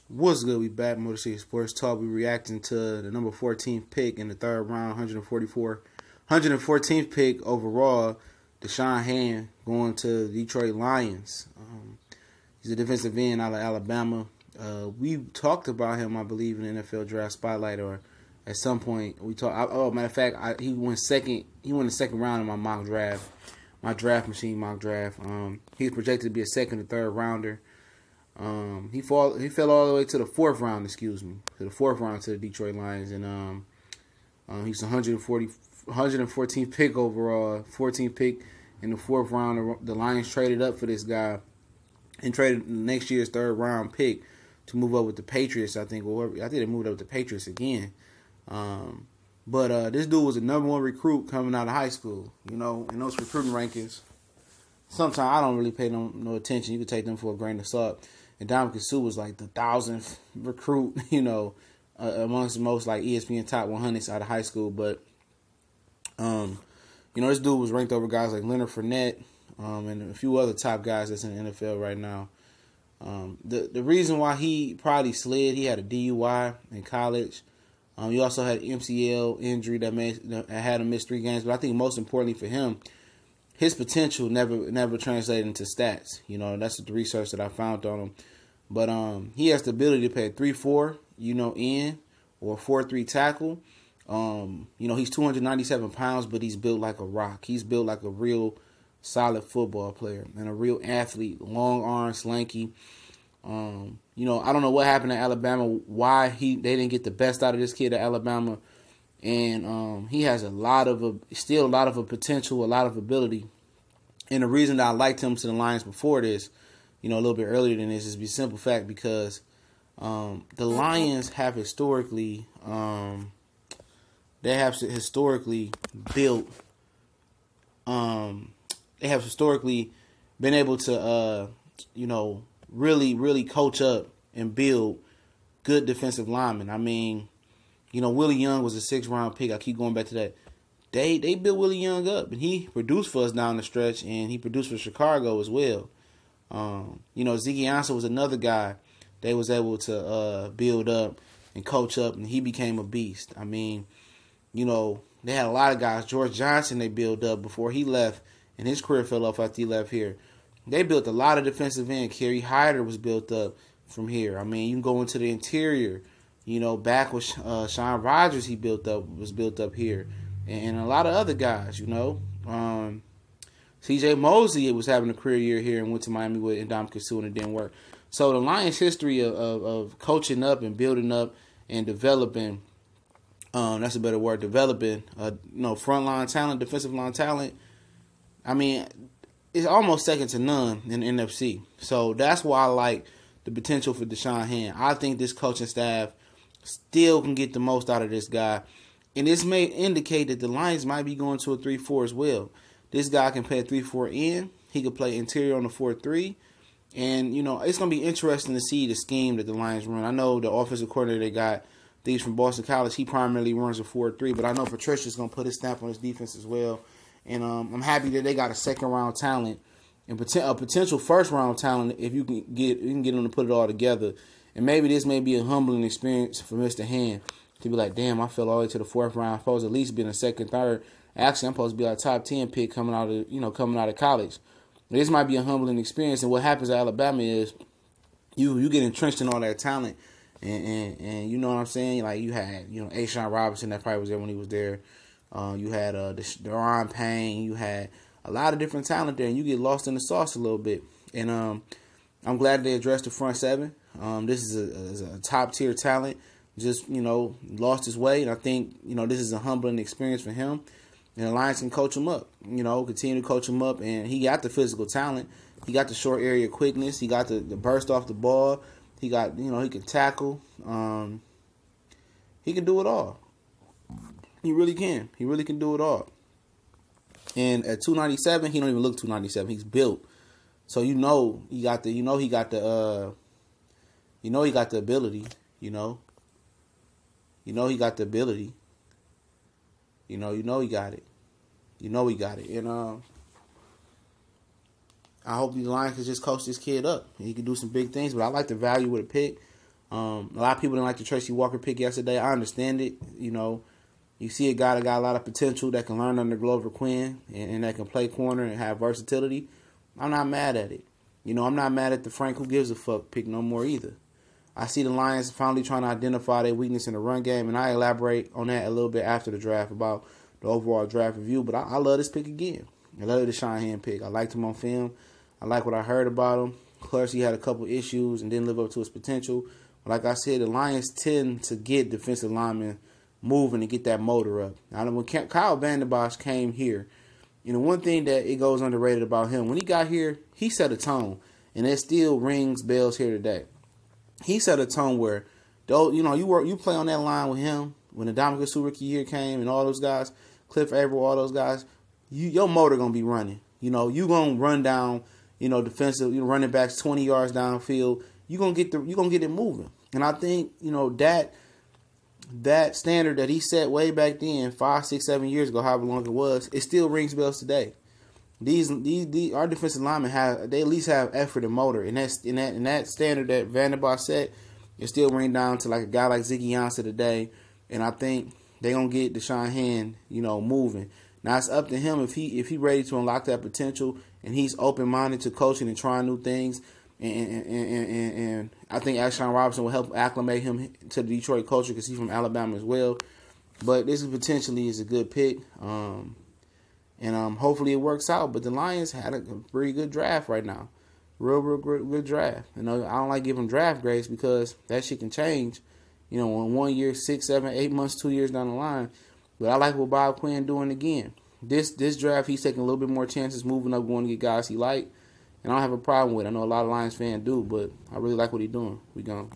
What's good? We back, Motor City Sports Talk. We reacting to the number 14th pick in the third round, 114th pick overall, Da'Shawn Hand going to the Detroit Lions. He's a defensive end out of Alabama. We talked about him, I believe, in the NFL Draft Spotlight, or at some point we talked. Oh, matter of fact, he went second. He went the second round in my mock draft, my draft machine mock draft. He's projected to be a second or third rounder. He fell all the way to the fourth round, to the fourth round to the Detroit Lions, and he's 114th pick overall, 14th pick in the fourth round. The Lions traded up for this guy and traded next year's third round pick to move up with the Patriots. I think they moved up with the Patriots again. But this dude was the number one recruit coming out of high school. You know, in those recruiting rankings, sometimes I don't really pay them no attention. You can take them for a grain of salt. And Ndamukong Suh was like the 1,000th recruit, amongst the most like ESPN top 100s out of high school. But, this dude was ranked over guys like Leonard Fournette and a few other top guys that's in the NFL right now. The reason why he probably slid, he had a DUI in college. He also had an MCL injury that had him miss 3 games. But I think most importantly for him, his potential never translated into stats. That's the research that I found on him. But he has the ability to play a 3-4, in, or a 4-3 tackle. He's 297 pounds, but he's built like a rock. He's built like a real solid football player and a real athlete. Long arms, lanky. I don't know what happened to Alabama, why they didn't get the best out of this kid at Alabama. And he has still a lot of potential, a lot of ability. And the reason that I liked him to the Lions before this, a little bit earlier than this, is the simple fact because the Lions have historically built they have historically been able to really coach up and build good defensive linemen. I mean, Willie Young was a 6th round pick. I keep going back to that. They built Willie Young up, and he produced for us down the stretch, and he produced for Chicago as well. Ziggy Ansah was another guy they was able to build up and coach up, and he became a beast. I mean, they had a lot of guys. George Johnson they built up before he left, and his career fell off after he left here. They built a lot of defensive end. Kerry Hyder was built up from here. I mean, you can go into the interior. Back with Sean Rogers, was built up here, and a lot of other guys. C.J. Mosley was having a career year here and went to Miami with Ndamukong Suh, and it didn't work. So the Lions' history of coaching up and building up and developing, that's a better word, developing, front line talent, defensive line talent. I mean, it's almost second to none in the NFC. So that's why I like the potential for Da'Shawn Hand. I think this coaching staff still can get the most out of this guy. And this may indicate that the Lions might be going to a 3-4 as well. This guy can play a 3-4 in. He could play interior on the 4-3. And, it's going to be interesting to see the scheme that the Lions run. I know the offensive coordinator they got, these from Boston College, he primarily runs a 4-3. But I know Patricia's going to put his stamp on his defense as well. And I'm happy that they got a second-round talent and a potential first-round talent if you can get them to put it all together. And maybe this may be a humbling experience for Mr. Hand to be like, damn, I fell all the way to the 4th round. I'm supposed to at least be in the second, third. Actually, I'm supposed to be a top 10 pick coming out of college. This might be a humbling experience. And what happens at Alabama is you get entrenched in all that talent. And you know what I'm saying? Like you had, A'Shawn Robinson that probably was there when he was there. You had Daron Payne. You had a lot of different talent there, and you get lost in the sauce a little bit. And I'm glad they addressed the front seven. This is a top-tier talent. Just, lost his way. And I think, this is a humbling experience for him. And the Lions can coach him up, continue to coach him up. And he got the physical talent. He got the short area quickness. He got the burst off the ball. He got, he can tackle. He can do it all. He really can. He really can do it all. And at 297, he don't even look 297. He's built. So he got the ability, he got the ability. He got it. He got it. And I hope the Lions can just coach this kid up. He can do some big things, but I like the value of the pick. A lot of people didn't like the Tracy Walker pick yesterday. I understand it. You know, you see a guy that got a lot of potential that can learn under Glover Quinn and that can play corner and have versatility. I'm not mad at it. You know, I'm not mad at the Frank who gives a fuck pick no more either. I see the Lions finally trying to identify their weakness in the run game, and I elaborate on that a little bit after the draft about the overall draft review. But I love this pick again. I love the Shanahan pick. I liked him on film. I like what I heard about him. Of course, he had a couple issues and didn't live up to his potential. But like I said, the Lions tend to get defensive linemen moving and get that motor up. Now, when Kyle Vanden Bosch came here, you know, one thing that it goes underrated about him, when he got here, he set a tone, and it still rings bells here today. He set a tone where, though, you know, you play on that line with him when the Ndamukong Suh rookie year came and all those guys, Cliff Averill, all those guys, your motor gonna be running. You know, you gonna run down, you know, defensive, you know, running backs 20 yards downfield. You gonna get it moving. And I think, you know, that standard that he set way back then, 5, 6, 7 years ago, however long it was, it still rings bells today. These our defensive linemen at least have effort and motor, and that standard that Vanden Bosch set, it still ring down to like a guy like Ziggy Ansah today, and I think they're gonna get Deshaun Hand, you know, moving. Now it's up to him if he ready to unlock that potential and he's open minded to coaching and trying new things, and I think Ashawn Robinson will help acclimate him to the Detroit culture because he's from Alabama as well. But this potentially is a good pick. And hopefully it works out. But the Lions had a pretty good draft right now. Real good draft. You know, I don't like giving draft grades because that shit can change, you know, in 1 year, 6, 7, 8 months, 2 years down the line. But I like what Bob Quinn doing again. This draft, he's taking a little bit more chances, moving up, going to get guys he like. And I don't have a problem with it. I know a lot of Lions fans do, but I really like what he's doing. We gone.